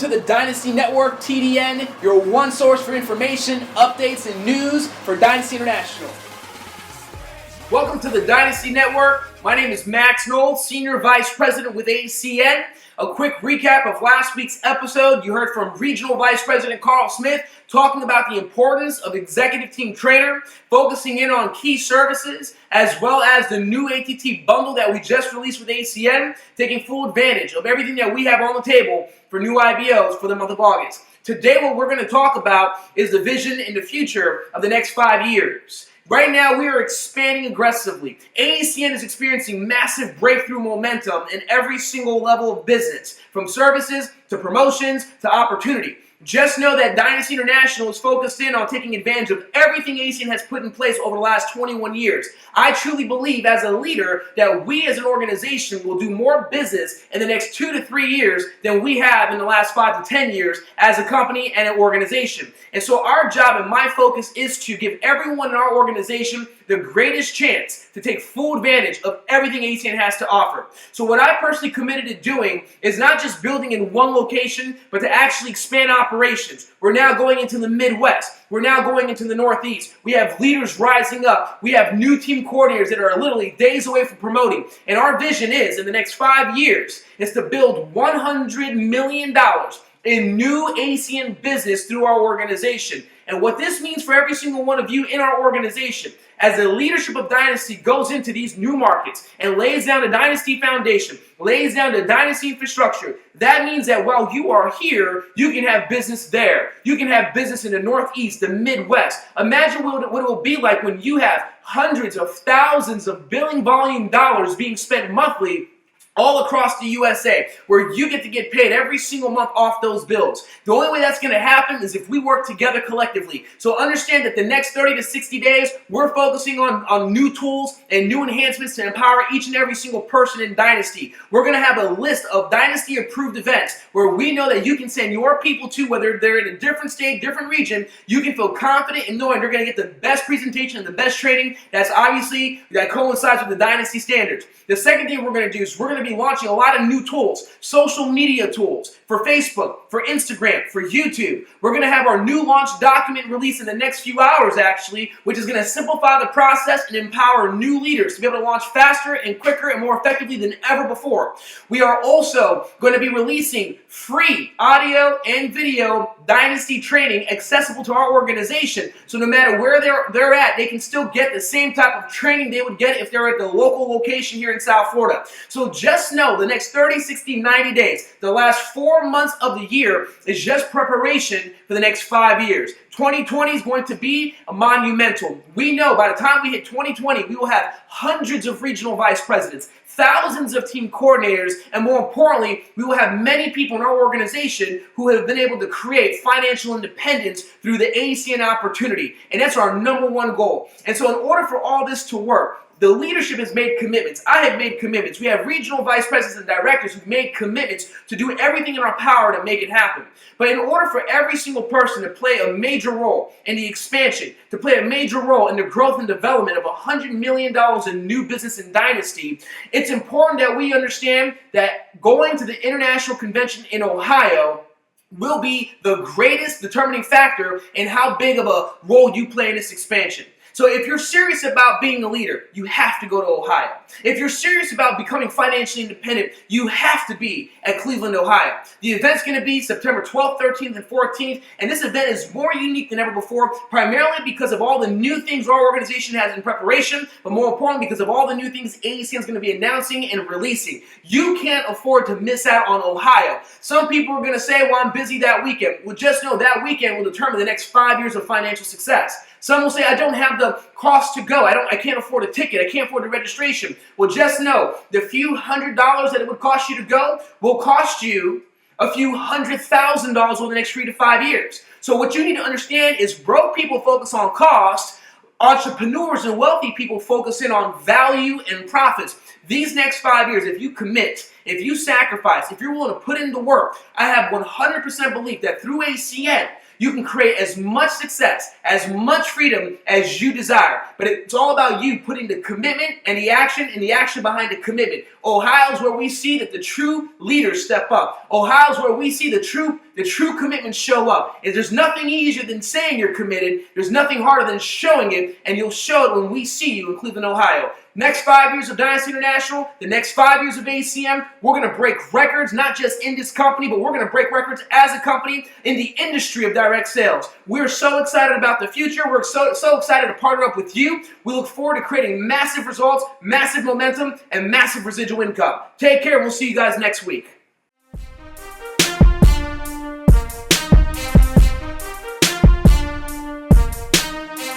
to the Dynasty Network, TDN, your one source for information, updates, and news for Dynasty International. Welcome to the Dynasty Network. My name is Knowles, Senior Vice President with ACN. A quick recap of last week's episode. You heard from Regional Vice President Carl Smith talking about the importance of executive team trainer, focusing in on key services, as well as the new ATT bundle that we just released with ACN, taking full advantage of everything that we have on the table for new IBOs for the month of August. Today, what we're going to talk about is the vision and the future of the next 5 years. Right now, we are expanding aggressively. ACN is experiencing massive breakthrough momentum in every single level of business, from services to promotions to opportunity. Just know that Dynasty International is focused in on taking advantage of everything ACN has put in place over the last 21 years. I truly believe as a leader that we as an organization will do more business in the next 2 to 3 years than we have in the last 5 to 10 years as a company and an organization. And so our job and my focus is to give everyone in our organization the greatest chance to take full advantage of everything ACN has to offer. So what I personally committed to doing is not just building in one location, but to actually expand operations. We're now going into the Midwest. We're now going into the Northeast. We have leaders rising up. We have new team coordinators that are literally days away from promoting. And our vision is, in the next 5 years, is to build $100 million in new ACN business through our organization. And what this means for every single one of you in our organization, as the leadership of Dynasty goes into these new markets and lays down a Dynasty foundation, lays down the Dynasty infrastructure, that means that while you are here, you can have business there. You can have business in the Northeast, the Midwest. Imagine what it will be like when you have hundreds of thousands of billing volume dollars being spent monthly all across the USA, where you get to get paid every single month off those bills. The only way that's going to happen is if we work together collectively. So understand that the next 30 to 60 days, we're focusing on new tools and new enhancements to empower each and every single person in Dynasty. We're going to have a list of Dynasty-approved events where we know that you can send your people to, whether they're in a different state, different region, you can feel confident in knowing they're going to get the best presentation and the best training that coincides with the Dynasty standards. The second thing we're going to do is we're going to be launching a lot of new tools, social media tools for Facebook, for Instagram, for YouTube. We're going to have our new launch document released in the next few hours, actually, which is going to simplify the process and empower new leaders to be able to launch faster and quicker and more effectively than ever before. We are also going to be releasing free audio and video Dynasty training accessible to our organization. So no matter where they're at, they can still get the same type of training they would get if they're at the local location here in South Florida. So just know the next 30, 60, 90 days, the last 4 months of the year is just preparation for the next 5 years. 2020 is going to be monumental. We know by the time we hit 2020, we will have hundreds of regional vice presidents, thousands of team coordinators, and more importantly, we will have many people in our organization who have been able to create financial independence through the ACN opportunity. And that's our number one goal. And so in order for all this to work, the leadership has made commitments. I have made commitments. We have regional vice presidents and directors who've made commitments to do everything in our power to make it happen. But in order for every single person to play a major role in the expansion, to play a major role in the growth and development of $100 million in new business in Dynasty, it's important that we understand that going to the International Convention in Ohio will be the greatest determining factor in how big of a role you play in this expansion. So if you're serious about being a leader, you have to go to Ohio. If you're serious about becoming financially independent, you have to be at Cleveland, Ohio. The event's going to be September 12th, 13th, and 14th, and this event is more unique than ever before, primarily because of all the new things our organization has in preparation, but more importantly, because of all the new things ACN is going to be announcing and releasing. You can't afford to miss out on Ohio. Some people are going to say, well, I'm busy that weekend. Well, just know that weekend will determine the next 5 years of financial success. Some will say, I don't have the cost to go. I can't afford a ticket. I can't afford the registration. Well, just know the few $100s that it would cost you to go will cost you a few $100,000 over the next 3 to 5 years. So what you need to understand is broke people focus on cost. Entrepreneurs and wealthy people focus in on value and profits. These next 5 years, if you commit, if you sacrifice, if you're willing to put in the work, I have 100% belief that through ACN, You can create as much success, as much freedom as you desire. But it's all about you putting the commitment and the action behind the commitment. Ohio's where we see that the true leaders step up. Ohio's where we see the true commitment show up. And there's nothing easier than saying you're committed. There's nothing harder than showing it, and you'll show it when we see you in Cleveland, Ohio. Next 5 years of Dynasty International, the next 5 years of ACM, we're going to break records, not just in this company, but we're going to break records as a company in the industry of direct sales. We're so excited about the future. We're so excited to partner up with you. We look forward to creating massive results, massive momentum, and massive residual income. Take care. We'll see you guys next week.